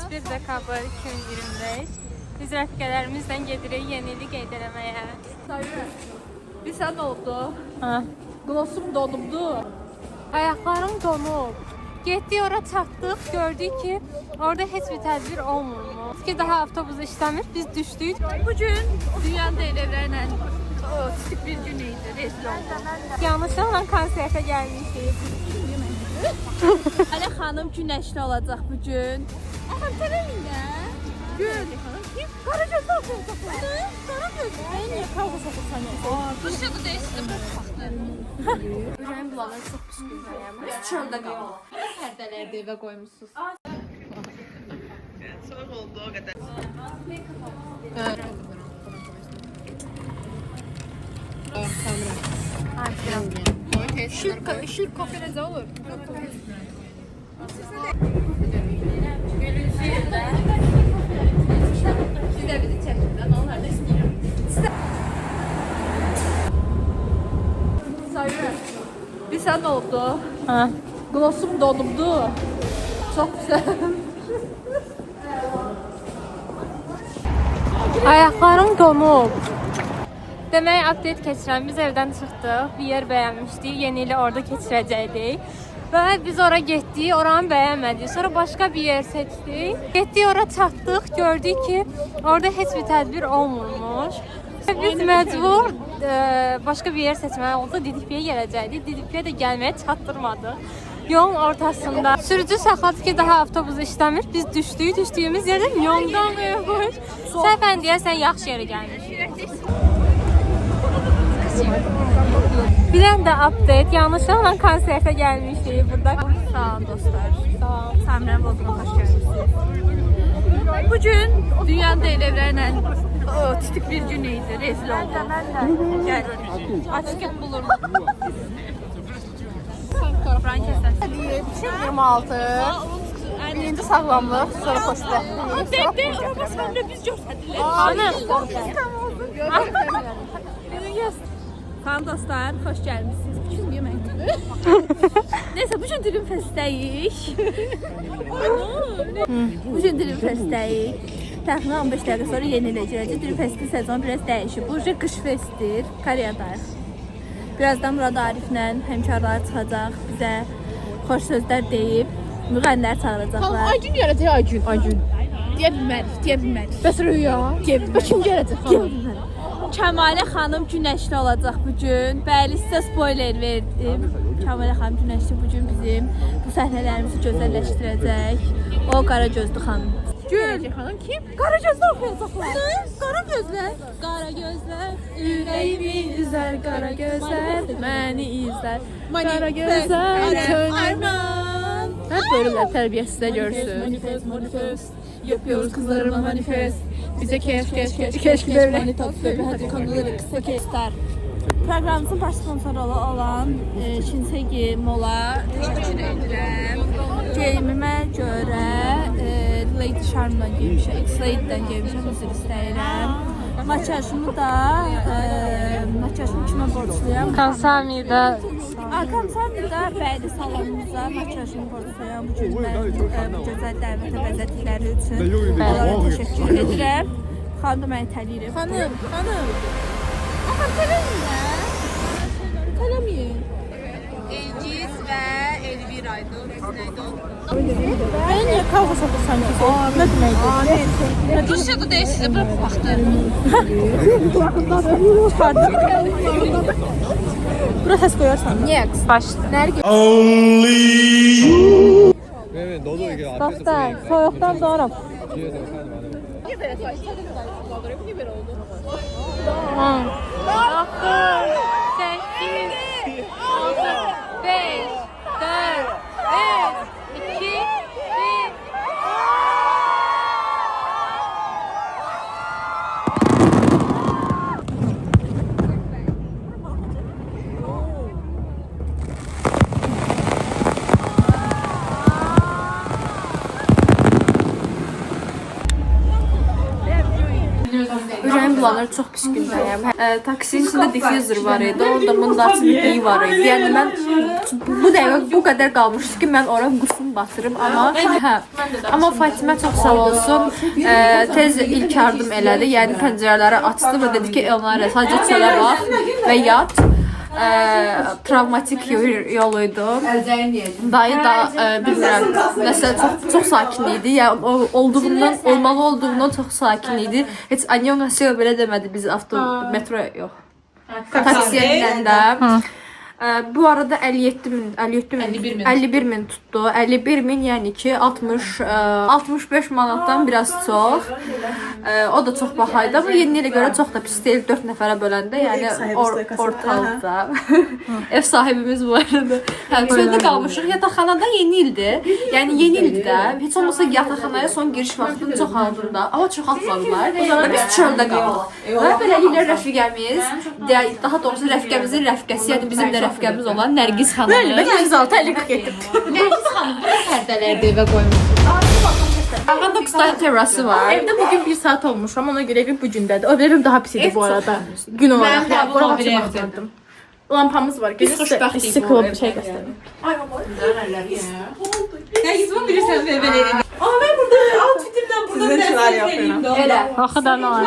31 dekabr 2025. Biz rəfiqələrimizlə gedirik yenilik qeyd eləməyə. Bir sən oldu. Ha. Glossum donubdu. Ayaqlarım donub. Getdik ora çatdıq, gördük ki, orada heç bir tədbir olmurmuş. Ki daha avtobus işləmir, biz düşdük. Bugün dünyanın evlərlə tipik bir gün idi, rezil oldu. Yanlışlıqla konsertə gəlmişik. Ələ xanım günəşli olacaq bugün. Axı televiziya. Gün. Qaragözdə oxuyacaqlar. Qaragözdə. Mən niyə kavga soxursan? Rusiyada deyilsin, baxdı. Ürəyim bulanır, çox pis gündəyəm. Üç çöldə qalır. Pərdələri də evə qoymuşsunuz. Soğuk oldu o kadar. Şirk kofereze olur. Siz de bizi çekin, ben onları da istiyorum. Sayın, bir sen oldu. Ha. Glossum donubdu. Çok güzel. Ayaqlarım donub. Demək, update keçirəm. Biz evdən çıxdıq, bir yer bəyənmişdik, yeni ili orada keçirəcəkdik. Və biz ora getdik, oranı bəyənmədik. Sonra başqa bir yer seçdik. Getdik ora çatdıq, gördük ki, orada heç bir tədbir olmurmuş. Biz məcbur başqa bir yer seçməli oldu. Didikliyə gələcəkdik. Didikliyə də gəlməyə çatdırmadı. Yolun ortasında sürücü saxladı ki, daha avtobus işləmir. Biz düşdük, düşdüyümüz yerdə yoldan qoymuş. Səfən deyəsən yaxşı yerə gəlmişik. Bir də update, yanlışlıqla konsertə gəlmişik burada. Sağ olun dostlar. Sağ olun. Səmrən Bodrum'a xoş gəldiniz. Bugün dünyanın evlərlə tipik bir gün idi, rezil oldu. Gəl, açıq bulur. Buranı kəsəsin. 26. Birinci sağlamlıq, sonra xoşbəxt. Dədə, amma səndə biz görsədilir. Hanım? Salam dostlar, xoş gəlmişsiniz. Bugün yemək. Neyse, bugün Dilim Fest'dəyik. Bugün Dilim Fest'dəyik. Təxminən 15 dəqiqə sonra yeniləcək. Dilim Fest'in sezonu biraz dəyişib. Bu qış festdir, Koreyadayıq. Birazdan Murad Ariflə həmkarlar çıxacaq, bizə xoş sözlər deyib, müğənnilər çağıracaqlar. Aygün gələcək, Aygün. Deyə bilmərik. Bəs Rüya? Bəs kim gələcək? Kəmalə xanım günəşli olacaq bugün. Bəli, sizə spoiler verdim. Kəmalə xanım günəşli bugün bizim bu səhnələrimizi gözəlləşdirəcək. O Qaragözlü xanım. Gül. Xanım kim? Qaragözlü oxuyacaqlar. Qaragözlər. Qaragözlər. Ürəyimi üzər Qaragözlər. Məni izlər. Qaragözlər. Arman. Hep böyleler tərbiyəsizdə görsün. Manifest. Yapıyoruz kızlarıma manifest. Bize keşke böyle. Hadi konuları kısa Kestar. Proqramımızın baş sponsoru olan Shinseki Mola təşəkkür edirəm. Geyimimə görə Lady Charm'dan geymişəm, X-Lady'dən geymişəm, üzr istəyirəm. Makyajımı da makyajımı kimə borcluyam? Kansamida. Kansamida bəli salonumuza makyajımı borcluyam. Bu gün mən bu gözəl dəvətə bəzədikləri üçün onlara təşəkkür edirəm. Xanım da məni təliyir. Hanım. Axı televiziya. Kalamayın. Elgiz ve Elvira Aydın. Ben niye kavga sokursan? Ne demeydi? Rusya'da değilsin, bırak baktı. Buraya ses koyarsan. Niye? Başla. 왜냐면 너도 이게 앞에서 Dostlar, soğuktan doğram. 뒤에서 사는 많아요. 10, 9, 8, 6, 5, 4, 3, 2, 1. Ürəyim bulanır, çox pis gündəyəm. Taksinin içində diffuser var idi, orada mındası bir iyi var idi. Yəni mən bu dəqiqə bu qədər qalmışdı ki, mən ora qusum batırım, amma Fatimə çox sağ olsun, tez ilk yardım elədi, yəni pəncərələri açdı və dedi ki, Elnarə sadəcə çölə bax və yat. Travmatik yol idi. Dayı da bilmirəm, nəsə çox sakin idi. Yəni olmalı olduğundan çox sakin idi. Heç Anyonasiya belə demədi biz metro yox. Taksiyə minəndə. Bu arada 51 min tuttu. 51 min yəni ki 65 manatdan biraz çox. O da çox baha idi, amma yeni ilə görə çox da pis deyil 4 nəfərə böləndə, yəni ortalıqda. Ev sahibimiz bu arada. Çöldə qalmışıq. Yataqxanada yeni ildir. Yəni yeni ildə heç olmasa yataqxanaya son giriş vaxtının çox altında, amma çox atmadılar. Və biz çöldə qaldıq. Və beləliklə rəfiqəmiz, daha doğrusu rəfiqəmizin rəfiqəsi, yəni bizim də rəfiqəmiz olan Nərgiz xanım. Bəli, 106-57. Nərgiz xanım bu pərdələrdə evə qoymuş. Ağanda qıstayın terrası var. Evdə bugün 1 saat olmuş, amma ona görə evim bu gündədir. O evim daha pis idi bu arada. Gün olaraq. Yəni bura baxmadım. Lampamız var. Biz xoşbəxtlik. Sıkılıb bir şey göstərdim. Nərgiz bunu bilirsən və verin. Aa, mən burada outfitimdən burada Sizin şeyler yapıyorum. Elə. Axı da nə var?